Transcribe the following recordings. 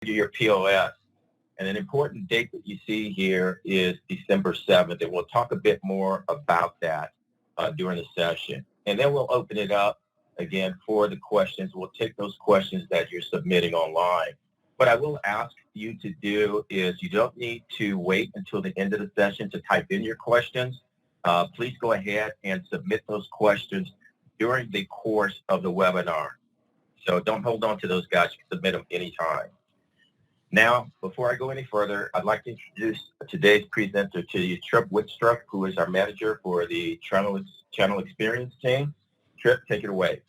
your POS. And an important date that you see here is December 7th, and we'll talk a bit more about that during the session. And then we'll open it up again for the questions. We'll take those questions that you're submitting online. What I will ask you to do is you don't need to wait until the end of the session to type in your questions. Please go ahead and submit those questions during the course of the webinar. So don't hold on to those guys. You can submit them anytime. Now, before I go any further, I'd like to introduce today's presenter to you, Trip Whitstruck, who is our manager for the channel experience team. Trip, take it away.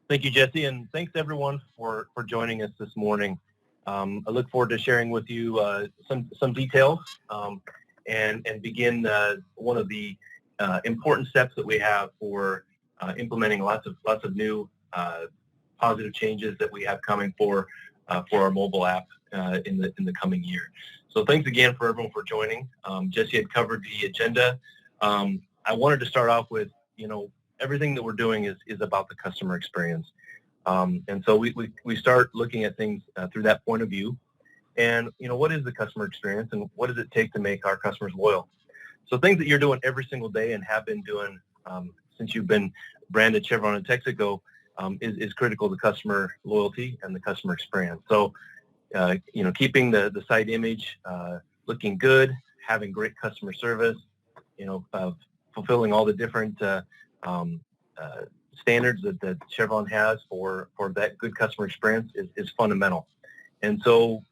Thank you, Jesse, and thanks everyone for joining us this morning. I look forward to sharing with you some details and begin one of the important steps that we have for implementing lots of new positive changes that we have coming for our mobile app in the coming year. So thanks again for everyone for joining. Jesse had covered the agenda. I wanted to start off with, everything that we're doing is about the customer experience. And so we start looking at things through that point of view. And, what is the customer experience and what does it take to make our customers loyal? So things that you're doing every single day and have been doing since you've been branded Chevron in Texaco is critical to customer loyalty and the customer experience. So, keeping the site image looking good, having great customer service, fulfilling all the different standards that Chevron has for that good customer experience is fundamental. And so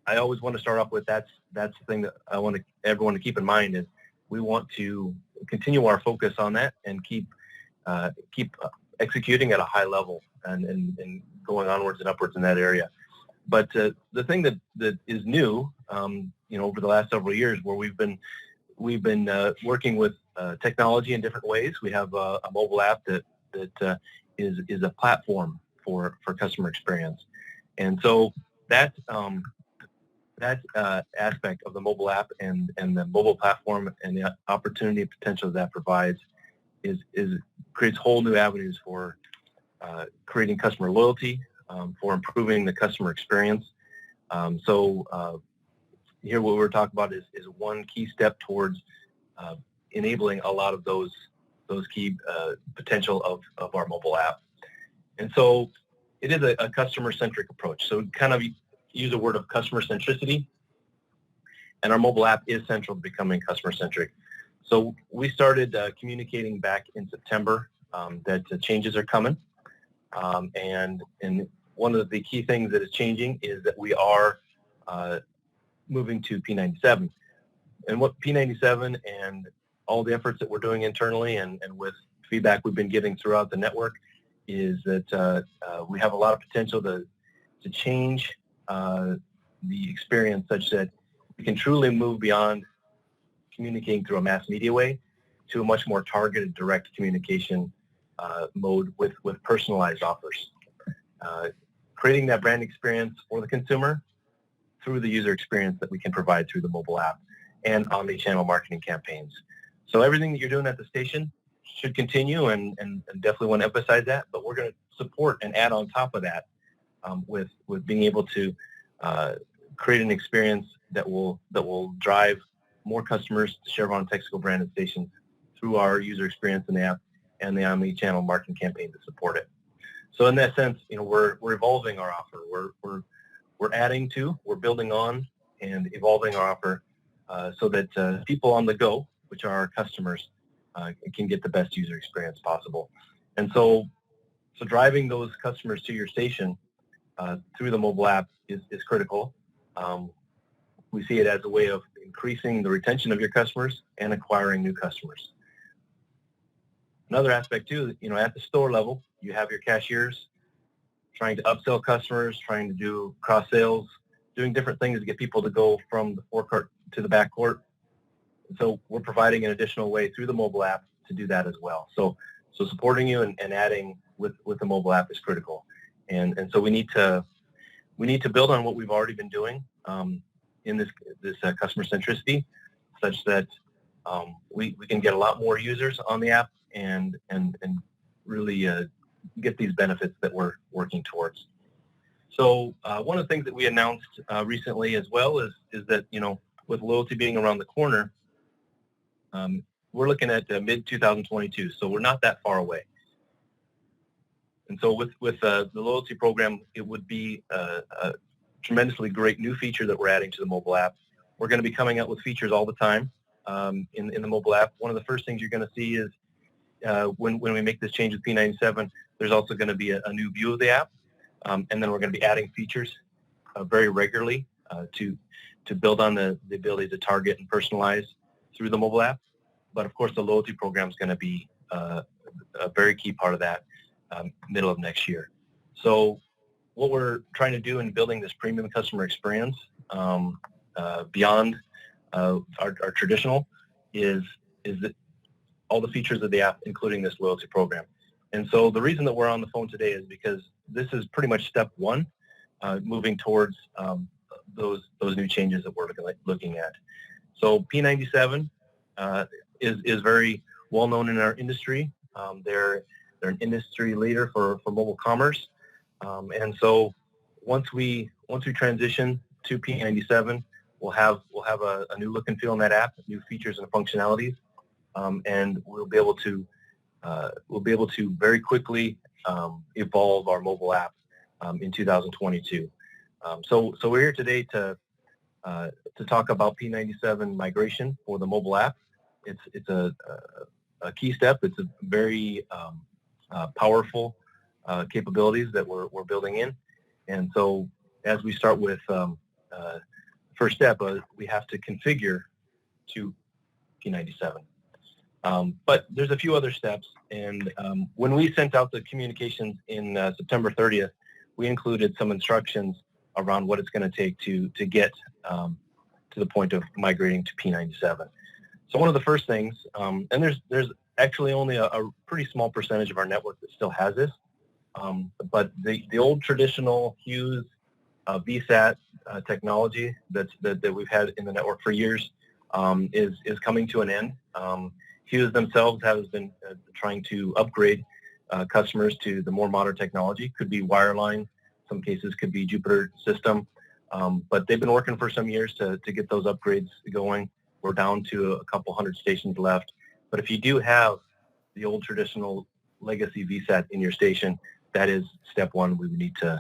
I always want to start off with that's the thing that I want everyone to keep in mind is we want to continue our focus on that and keep executing at a high level and going onwards and upwards in that area. But the thing that is new, over the last several years, where we've been working with technology in different ways. We have a mobile app that is a platform for customer experience, and so that aspect of the mobile app and the mobile platform and the opportunity and potential that provides creates whole new avenues for creating customer loyalty, for improving the customer experience. So here what we're talking about is one key step towards enabling a lot of those key potential of our mobile app. And so it is a customer-centric approach. So kind of use a word of customer centricity, and our mobile app is central to becoming customer-centric. So we started communicating back in September that the changes are coming, and one of the key things that is changing is that we are moving to P97. And what P97 and all the efforts that we're doing internally and with feedback we've been getting throughout the network is that we have a lot of potential to change the experience such that we can truly move beyond communicating through a mass media way to a much more targeted direct communication mode with personalized offers. Creating that brand experience for the consumer through the user experience that we can provide through the mobile app and omni-channel marketing campaigns. So everything that you're doing at the station should continue and definitely want to emphasize that, but we're going to support and add on top of that with being able to create an experience that will drive more customers to Chevron Texaco branded stations through our user experience in the app and the omni-channel marketing campaign to support it. So in that sense, we're evolving our offer. We're adding to, we're building on, and evolving our offer so that people on the go, which are our customers, can get the best user experience possible. And so driving those customers to your station through the mobile app is critical. We see it as a way of increasing the retention of your customers and acquiring new customers. Another aspect too, at the store level, you have your cashiers trying to upsell customers, trying to do cross sales, doing different things to get people to go from the forecourt to the back court. So we're providing an additional way through the mobile app to do that as well. So supporting you and adding with the mobile app is critical. And so we need to build on what we've already been doing in this customer centricity, such that we can get a lot more users on the app and really get these benefits that we're working towards. So one of the things that we announced recently as well is that, with loyalty being around the corner, we're looking at mid-2022, so we're not that far away. And so with the loyalty program, it would be a tremendously great new feature that we're adding to the mobile app. We're going to be coming out with features all the time in the mobile app. One of the first things you're going to see is when we make this change with P97, there's also going to be a new view of the app. And then we're going to be adding features very regularly to build on the ability to target and personalize through the mobile app. But of course, the loyalty program is going to be a very key part of that middle of next year. So what we're trying to do in building this premium customer experience beyond our traditional is that all the features of the app, including this loyalty program. And so the reason that we're on the phone today is because this is pretty much step one, moving towards those new changes that we're looking at. So P97 is very well known in our industry. They're an industry leader for mobile commerce, and so once we transition to P97, we'll have a new look and feel in that app, new features and functionalities, and we'll be able to very quickly evolve our mobile app in 2022. So we're here today to talk about P97 migration for the mobile app. It's a key step. It's a very powerful capabilities that we're building in. And so as we start with first step, we have to configure to P97. But there's a few other steps. And when we sent out the communications in September 30th, we included some instructions around what it's going to take to get to the point of migrating to P97. So one of the first things, and there's actually only a pretty small percentage of our network that still has this, but the old traditional Hughes VSAT technology that we've had in the network for years is coming to an end. Hughes themselves has been trying to upgrade customers to the more modern technology. Could be wireline, some cases could be Jupiter system, but they've been working for some years to get those upgrades going. We're down to a couple hundred stations left. But if you do have the old traditional legacy VSAT in your station, that is step one. We would need to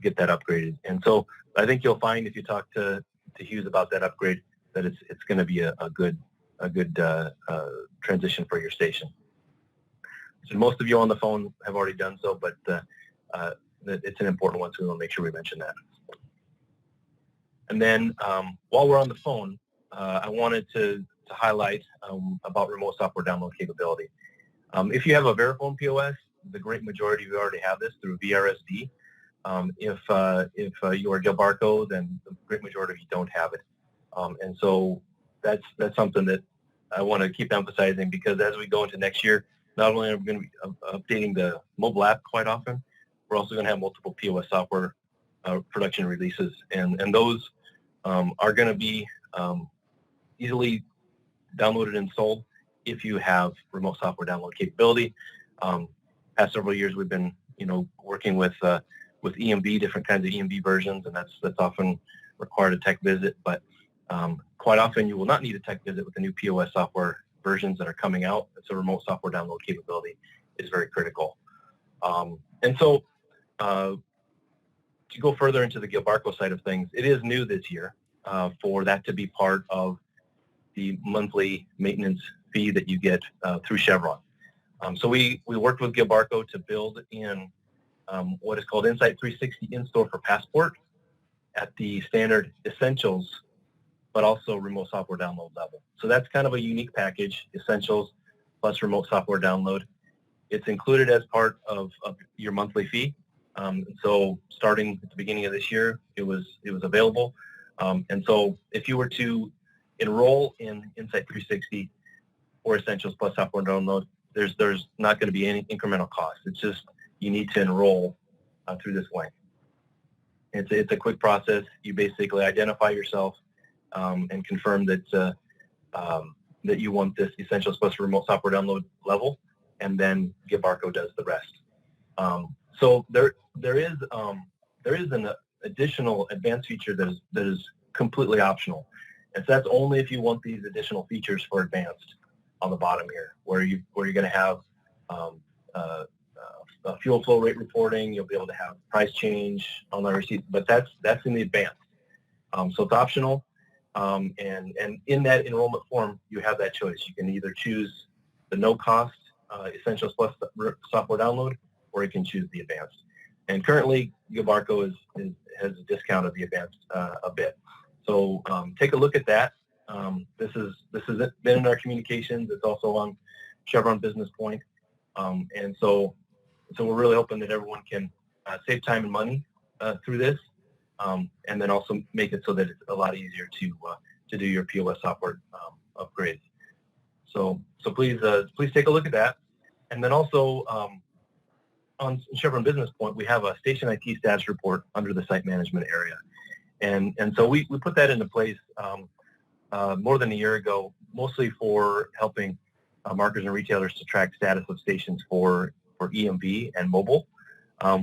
get that upgraded. And so I think you'll find if you talk to Hughes about that upgrade, that it's going to be a good transition for your station. So most of you on the phone have already done so, but it's an important one, so we want to make sure we mention that. And then while we're on the phone, I wanted to highlight about remote software download capability. If you have a Verifone POS, the great majority of you already have this through VRSD. If you are Gilbarco, then the great majority of you don't have it. And so that's something that I want to keep emphasizing, because as we go into next year, not only are we going to be updating the mobile app quite often, we're also going to have multiple POS software production releases, and those are going to be easily downloaded and installed if you have remote software download capability. Past several years, we've been working with EMV, different kinds of EMV versions, and that's often required a tech visit. But quite often, you will not need a tech visit with the new POS software versions that are coming out. So remote software download capability is very critical. And so to go further into the Gilbarco side of things, it is new this year for that to be part of the monthly maintenance fee that you get through Chevron. So we worked with Gilbarco to build in what is called Insight 360 in-store for Passport at the standard Essentials, but also remote software download level. So that's kind of a unique package, Essentials plus remote software download. It's included as part of your monthly fee. So starting at the beginning of this year, it was available. And so if you were to enroll in Insight 360 or Essentials plus software download, there's not going to be any incremental cost. It's just you need to enroll through this link. It's a quick process. You basically identify yourself and confirm that that you want this Essentials plus remote software download level, and then Gilbarco does the rest. So there is there is an additional advanced feature that is completely optional. And so that's only if you want these additional features for advanced on the bottom here, where you're going to have fuel flow rate reporting. You'll be able to have price change on the receipt, but that's in the advanced. So it's optional. And in that enrollment form, you have that choice. You can either choose the no-cost Essentials Plus software download, or you can choose the advanced. And currently, Gilbarco has a discount of the advanced a bit. So take a look at that. This has been in our communications. It's also on Chevron Business Point. And so we're really hoping that everyone can save time and money through this, and then also make it so that it's a lot easier to do your POS software upgrades. So please take a look at that. And then also on Chevron Business Point, we have a station IT status report under the site management area. And so we put that into place more than a year ago, mostly for helping marketers and retailers to track status of stations for EMV and mobile.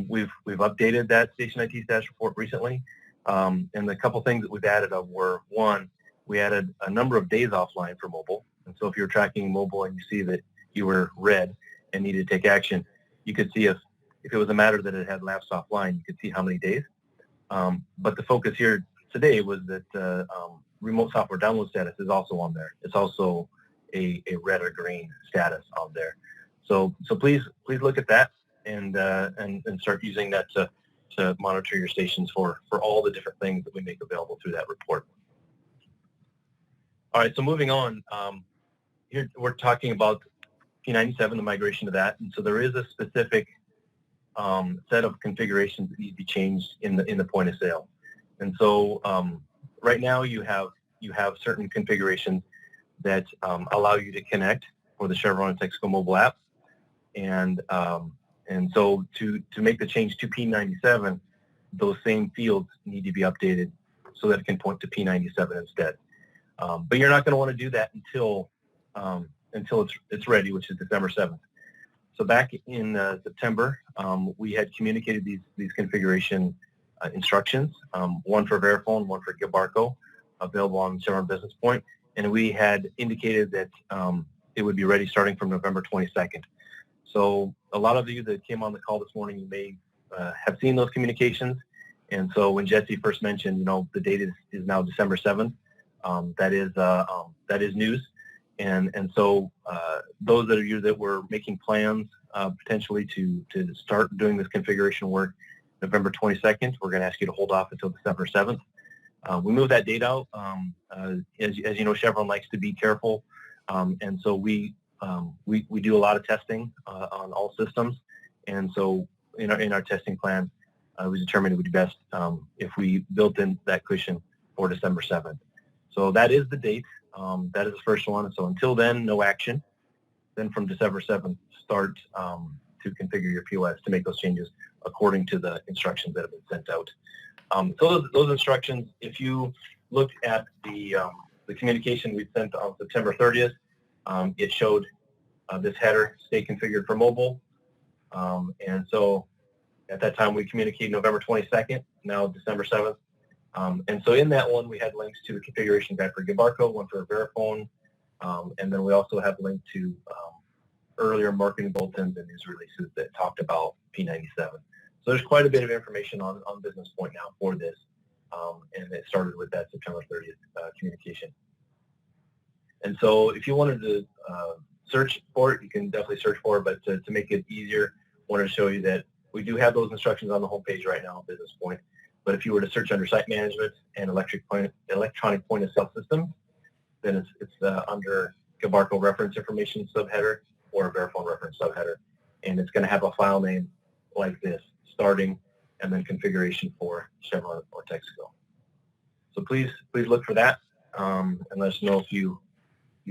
We've updated that station IT status report recently, and the couple things that we've added were, one, we added a number of days offline for mobile. And so if you're tracking mobile and you see that you were red and needed to take action, you could see if it was a matter that it had lapsed offline, you could see how many days. But the focus here today was that remote software download status is also on there. It's also a red or green status on there. So please look at that and start using that to monitor your stations for all the different things that we make available through that report. All right, so moving on, here we're talking about P97, the migration to that, and so there is a specific set of configurations that need to be changed in the point of sale. And so right now you have certain configurations that allow you to connect for the Chevron and Texaco mobile app, and so to make the change to P97, those same fields need to be updated so that it can point to P97 instead. But you're not going to want to do that until it's ready, which is December 7th. So back in September, we had communicated these configuration instructions, one for Verifone, one for Gilbarco, available on Chevron Business Point, and we had indicated that it would be ready starting from November 22nd. So a lot of you that came on the call this morning, you may have seen those communications, and so when Jesse first mentioned, the date is now December 7th, that is news. And so those of you that were making plans potentially to start doing this configuration work November 22nd, we're going to ask you to hold off until December 7th. We moved that date out. As you know, Chevron likes to be careful, and so we do a lot of testing on all systems. And so in our testing plan, we determined it would be best if we built in that cushion for December 7th. So that is the date. That is the first one. So until then, no action. Then from December 7th, start to configure your POS to make those changes according to the instructions that have been sent out. So those instructions, if you look at the communication we sent on September 30th, it showed this header, stay configured for mobile. And so at that time, we communicated November 22nd, now December 7th. And so in that one, we had links to the configuration guide for Gilbarco, one for Verifone, and then we also have linked to earlier marketing bulletins and news releases that talked about P97. So there's quite a bit of information on Business Point now for this, and it started with that September 30th communication. And so if you wanted to search for it, you can definitely search for it, but to make it easier, I wanted to show you that we do have those instructions on the homepage right now on Business Point. But if you were to search under site management and electronic point of sale systems, then it's under Gilbarco reference information subheader or a Verifone reference subheader. And it's going to have a file name like this, starting and then configuration for Chevron or Texaco. So please look for that and let us know if you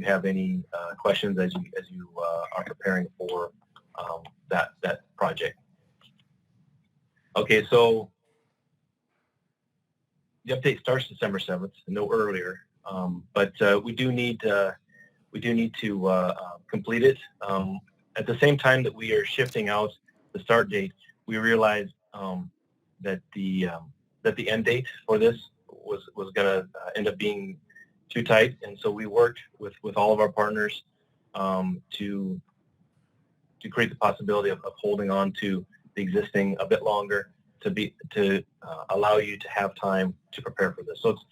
have any questions as you are preparing for that project. Okay, so the update starts December 7th, no earlier, but we do need to complete it. At the same time that we are shifting out the start date, we realized that the end date for this was going to end up being too tight, and so we worked with all of our partners to create the possibility of holding on to the existing a bit longer to allow you to have time to prepare for this. So it's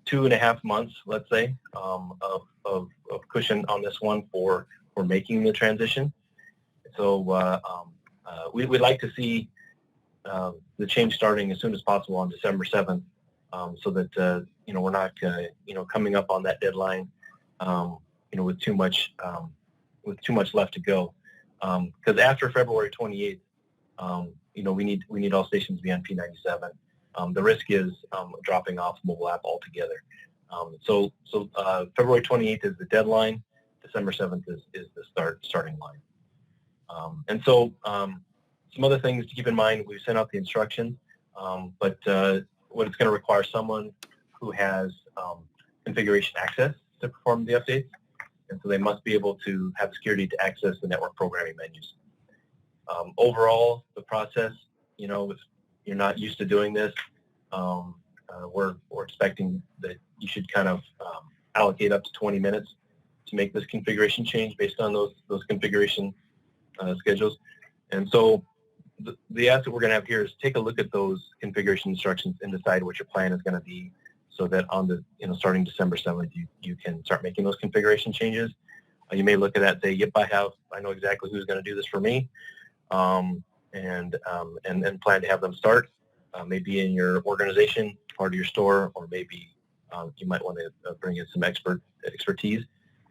2.5 months, let's say, of cushion on this one for making the transition. So we'd like to see the change starting as soon as possible on December 7th, so that we're not coming up on that deadline with too much left to go. Because after February 28th, we need all stations to be on P97. The risk is dropping off mobile app altogether. So February 28th is the deadline. December 7th is the starting line. And so some other things to keep in mind, we've sent out the instructions, but what it's going to require someone who has configuration access to perform the updates. And so they must be able to have security to access the network programming menus. Overall, the process, if you're not used to doing this, we're expecting that you should kind of allocate up to 20 minutes to make this configuration change based on those configuration schedules. And so the asset we're going to have here is take a look at those configuration instructions and decide what your plan is going to be, so that on the starting December 7th, you can start making those configuration changes. You may look at that and say, yep, I know exactly who's going to do this for me, and plan to have them start, maybe in your organization, part of your store, or maybe you might want to bring in some expertise.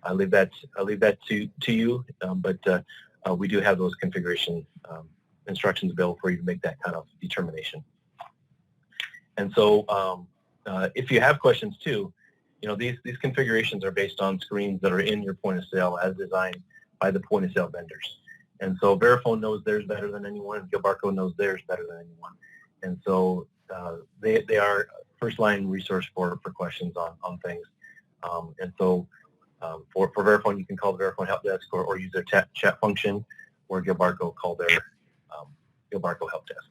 I leave that to you, but we do have those configuration instructions available for you to make that kind of determination. And so if you have questions too, these configurations are based on screens that are in your point of sale as designed by the point of sale vendors. And so Verifone knows theirs better than anyone, and Gilbarco knows theirs better than anyone. And so they are first line resource for questions on things. And so for Verifone, you can call the Verifone help desk or use their chat function, or Gilbarco call their Gilbarco help desk.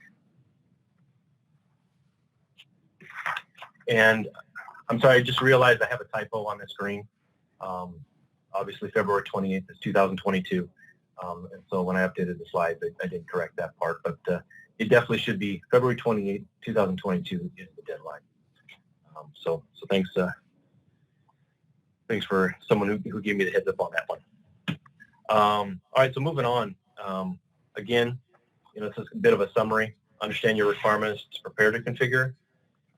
And I'm sorry, I just realized I have a typo on the screen. Obviously, February 28th is 2022. And so when I updated the slides, I didn't correct that part. But it definitely should be February 28th, 2022 is the deadline. So thanks for someone who gave me the heads up on that one. All right, so moving on. Again, it's a bit of a summary. Understand your requirements to prepare to configure.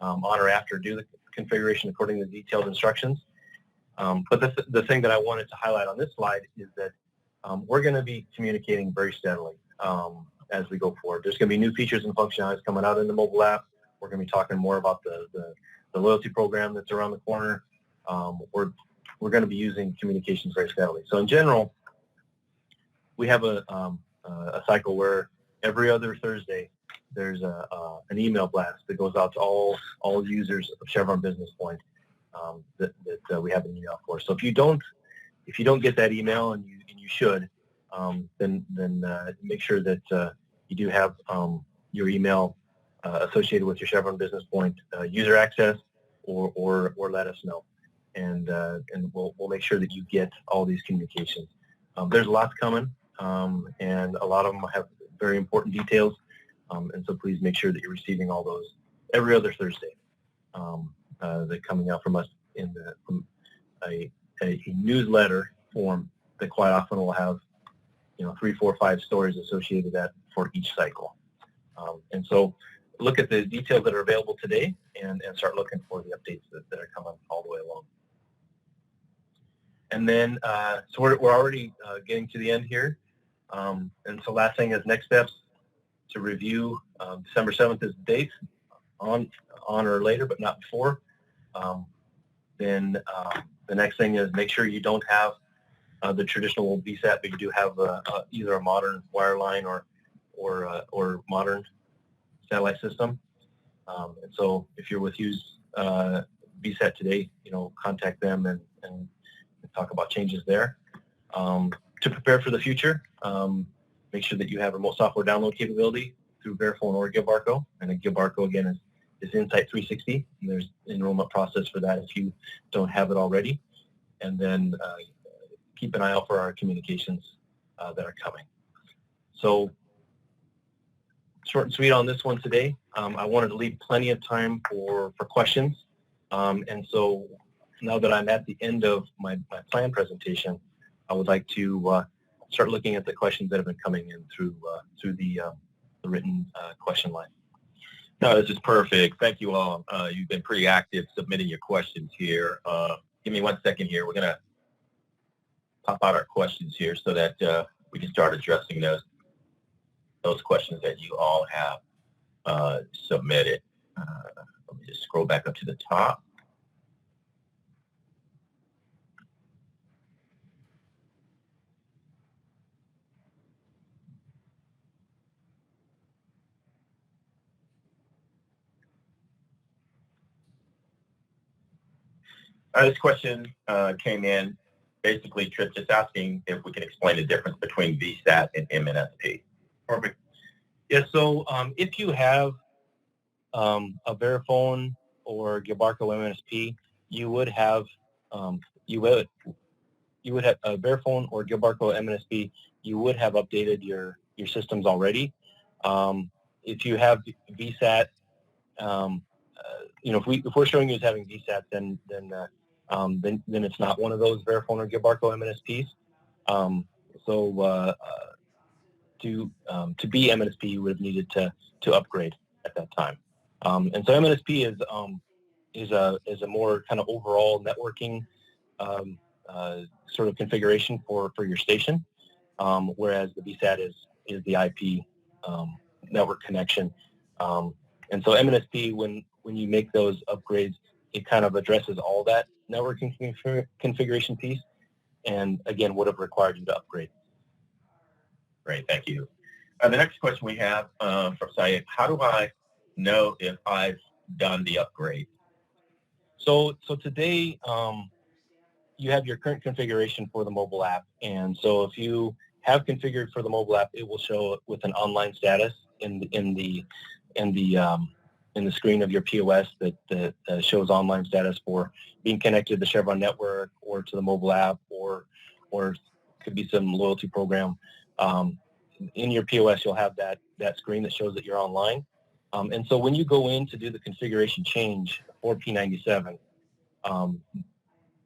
On or after, do the configuration according to the detailed instructions. But the thing that I wanted to highlight on this slide is that we're going to be communicating very steadily as we go forward. There's going to be new features and functionalities coming out in the mobile app. We're going to be talking more about the loyalty program that's around the corner. We're going to be using communications very steadily. So in general, we have a cycle where every other Thursday there's an email blast that goes out to all users of Chevron Business Point that we have an email for. So if you don't get that email, and you should, then make sure that you do have your email associated with your Chevron Business Point user access, or let us know, and we'll make sure that you get all these communications. There's lots coming, and a lot of them have very important details, and so please make sure that you're receiving all those every other Thursday. That coming out from us from a newsletter form that quite often will have 3, 4, 5 stories associated with that for each cycle. And so look at the details that are available today and start looking for the updates that are coming all the way along. And then, so we're already getting to the end here. And so last thing is next steps to review. December 7th is the date, on or later, but not before. Then the next thing is make sure you don't have the traditional VSAT, but you do have either a modern wireline or modern satellite system. And so if you're with Hughes VSAT today, contact them and talk about changes there. To prepare for the future, make sure that you have remote software download capability through Verifone or Gilbarco, and then Gilbarco again is Insight 360. And there's an enrollment process for that if you don't have it already. And then keep an eye out for our communications that are coming. So short and sweet on this one today. I wanted to leave plenty of time for questions. And so now that I'm at the end of my plan presentation, I would like to start looking at the questions that have been coming in through the written question line. No, this is perfect. Thank you all. You've been pretty active submitting your questions here. Give me 1 second here. We're going to pop out our questions here so that we can start addressing those questions that you all have submitted. Let me just scroll back up to the top. This question came in, basically, Trip, just asking if we can explain the difference between VSAT and MNSP. Perfect. Yeah, so if you have a Verifone or Gilbarco MNSP, you would have a Verifone or Gilbarco MNSP, you would have updated your systems already. If you have VSAT, if we're showing you as having VSAT, then it's not one of those Verifone or Gilbarco MNSPs. To be MNSP, you would have needed to upgrade at that time. And so MNSP is a more kind of overall networking sort of configuration for your station, whereas the VSAT is the IP network connection. And so MNSP, when you make those upgrades, it kind of addresses all that networking configuration piece, and again, would have required you to upgrade. Great, thank you. The next question we have from Syed, how do I know if I've done the upgrade? So today, you have your current configuration for the mobile app, and so if you have configured for the mobile app, it will show with an online status in the screen of your POS that shows online status for being connected to the Chevron network or to the mobile app, or could be some loyalty program. In your POS, you'll have that screen that shows that you're online. And so when you go in to do the configuration change for P97,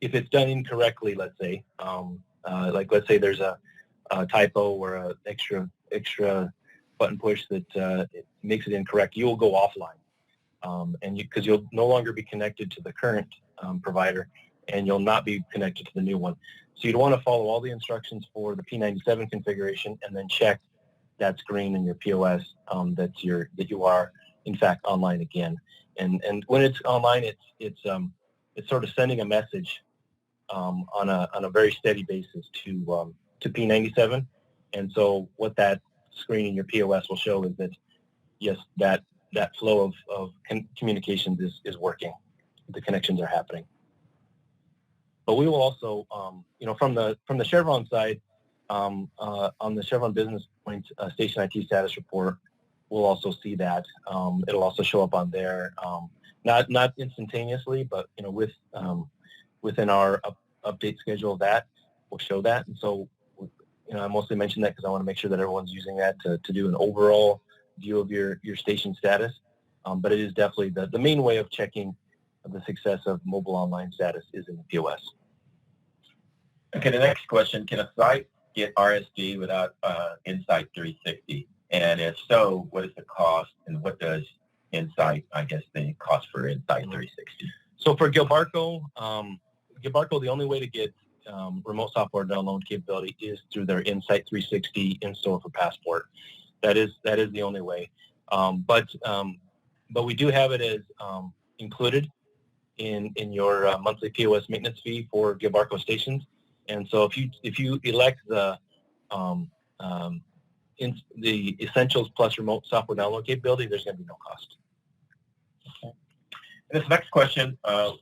if it's done incorrectly, let's say, let's say there's a typo or an extra button push that it makes it incorrect, you will go offline, because you'll no longer be connected to the current provider, and you'll not be connected to the new one. So you'd want to follow all the instructions for the P97 configuration, and then check that screen in your POS that you are in fact online again. And when it's online, it's sort of sending a message on a very steady basis to P97. And so what that screen in your POS will show is that yes, that flow of communications is working. The connections are happening. But we will also, from the Chevron side, on the Chevron Business Point Station IT Status Report, we'll also see that. It'll also show up on there, not instantaneously, but within our update schedule, that will show that. And so, I mostly mention that because I want to make sure that everyone's using that to do an overall view of your station status. But it is definitely the main way of checking the success of mobile online status is in the POS. Okay, the next question, can a site get RSG without Insight 360? And if so, what is the cost, and what does Insight, the cost for Insight 360? So for Gilbarco, the only way to get remote software download capability is through their Insight 360 in-store for Passport. That is the only way. But we do have it as included in your monthly POS maintenance fee for Gilbarco stations. And so if you elect the Essentials plus remote software download capability, there's going to be no cost. Okay. And this next question,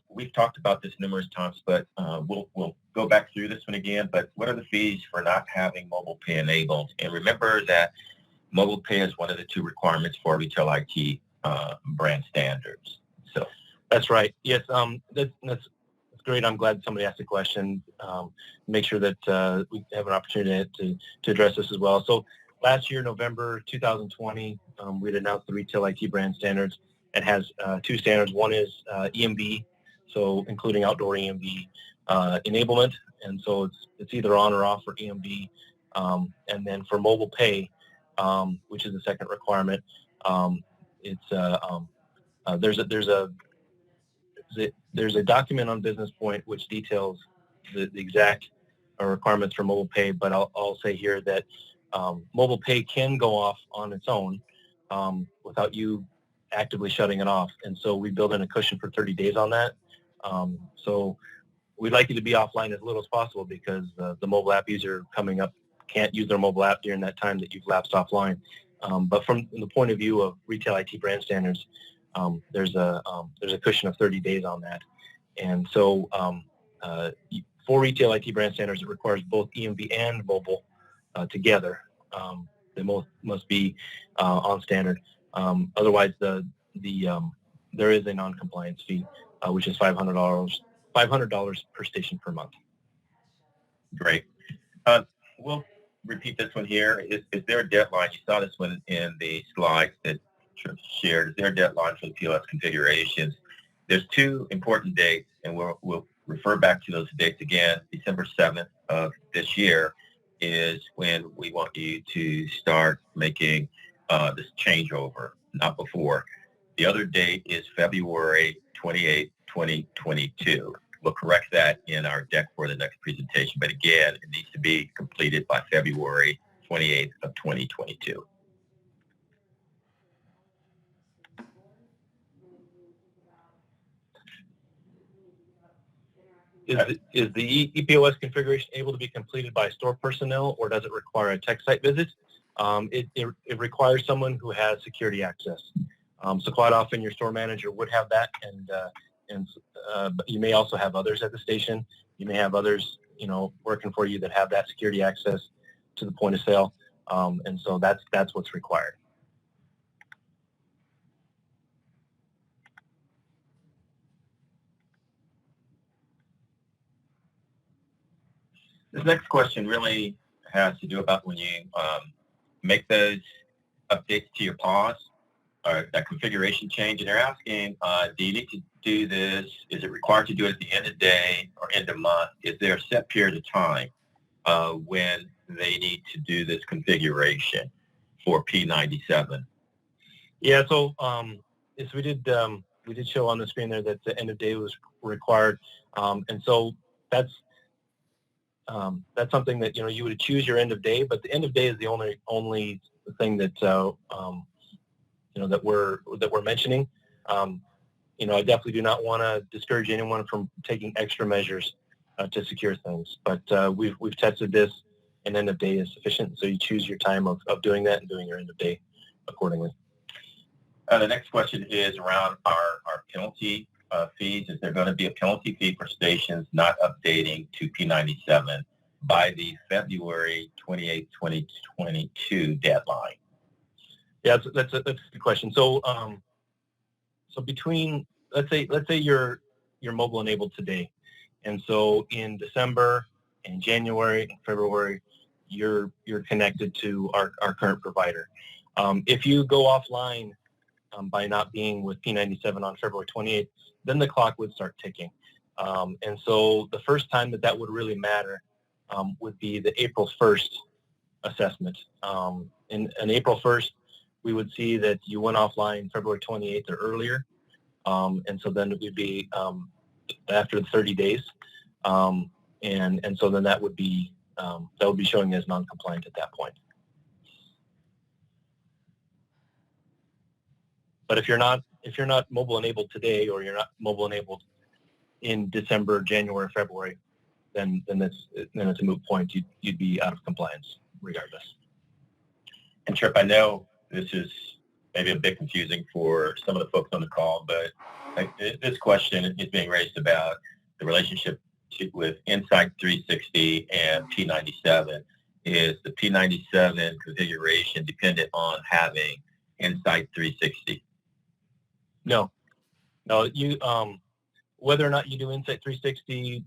we've talked about this numerous times, but we'll go back through this one again. But what are the fees for not having mobile pay enabled? And remember that mobile pay is one of the two requirements for retail IT brand standards. So that's right. Yes, that's great. I'm glad somebody asked the question. Make sure that we have an opportunity to address this as well. So last year, November 2020, we'd announced the retail IT brand standards. It has two standards. One is EMV, so including outdoor EMV enablement, and so it's either on or off for EMV. And then for mobile pay, which is the second requirement, there's a document on Business Point which details the exact requirements for mobile pay, but I'll say here that mobile pay can go off on its own without you actively shutting it off. And so we build in a cushion for 30 days on that. So we'd like you to be offline as little as possible because the mobile app user coming up can't use their mobile app during that time that you've lapsed offline. But from the point of view of retail IT brand standards, there's a cushion of 30 days on that. And so for retail IT brand standards, it requires both EMV and mobile together. They both must be on standard. Otherwise, there is a non-compliance fee, which is $500 per station per month. Great. We'll repeat this one here. Is there a deadline? You saw this one in the slides that shared. Is there a deadline for the POS configurations? There's two important dates, and we'll refer back to those dates again. December 7th of this year is when we want you to start making this changeover, not before. The other date is February 28th, 2022. We'll correct that in our deck for the next presentation, but again, it needs to be completed by February 28th of 2022. Is the EPOS configuration able to be completed by store personnel, or does it require a tech site visit? It requires someone who has security access. So quite often your store manager would have that, but you may also have others at the station. You may have others, working for you that have that security access to the point of sale, and so that's what's required. This next question really has to do about when you make those updates to your POS or that configuration change, and they're asking, do you need to do this? Is it required to do it at the end of day or end of month? Is there a set period of time when they need to do this configuration for P97? Yeah, so yes, we did show on the screen there that the end of day was required, and so that's something that you would choose your end of day, but the end of day is the only thing that that we're mentioning. I definitely do not want to discourage anyone from taking extra measures to secure things, but we've tested this, and end of day is sufficient. So you choose your time of doing that and doing your end of day accordingly. The next question is around our penalty fees. Is there going to be a penalty fee for stations not updating to P97 by the February 28, 2022 deadline? Yeah, that's a good question. So between let's say you're mobile enabled today, and so in December and January and February you're connected to our current provider. If you go offline by not being with P97 on February 28th, then the clock would start ticking. And so the first time that would really matter would be the April 1st assessment. In April 1st, we would see that you went offline February 28th or earlier. And so then it would be after the 30 days. And so then that would be showing as non-compliant at that point. But if you're not mobile enabled today, or you're not mobile enabled in December, January, February, then it's a moot point. You'd be out of compliance regardless. And Trip, I know this is maybe a bit confusing for some of the folks on the call, but this question is being raised about the relationship with Insight 360 and P97. is the P97 configuration dependent on having Insight 360? No, you, whether or not you do Insight 360,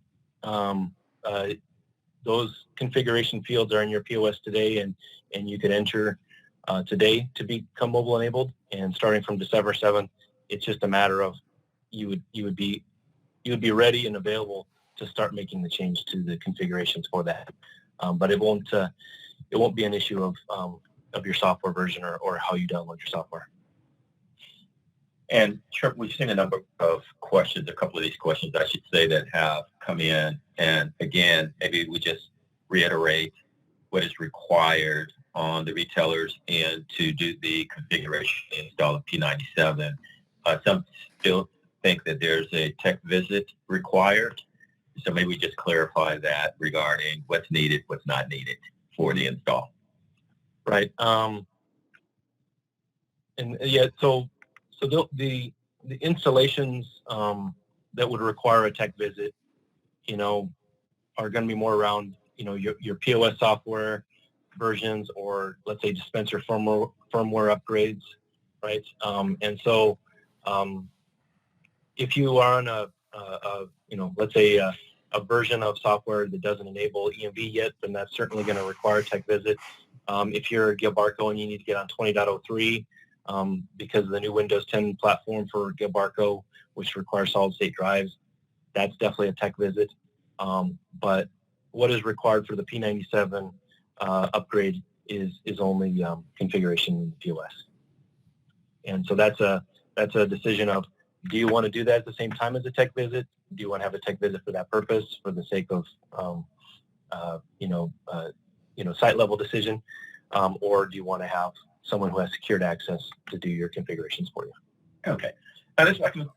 those configuration fields are in your POS today, and you could enter today to become mobile enabled. And starting from December 7th, it's just a matter of you would be ready and available to start making the change to the configurations for that. But it won't be an issue of your software version or how you download your software. And Trip, we've seen a number of questions, a couple of these questions, I should say, that have come in. And again, maybe we just reiterate what is required on the retailers and to do the configuration install of P97. Some still think that there's a tech visit required. So maybe we just clarify that regarding what's needed, what's not needed for the install. Right. And yeah, so the installations that would require a tech visit, are going to be more around, your POS software versions, or let's say dispenser firmware upgrades, right? And so if you are on let's say a version of software that doesn't enable EMV yet, then that's certainly going to require a tech visit. If you're a Gilbarco and you need to get on 20.03 because of the new Windows 10 platform for Gilbarco, which requires solid-state drives, that's definitely a tech visit. But what is required for the P97 upgrade is only configuration in the POS. And so that's a decision of, do you want to do that at the same time as a tech visit? Do you want to have a tech visit for that purpose, for the sake of site level decision, or do you want to have someone who has secured access to do your configurations for you? Okay. Now this, I can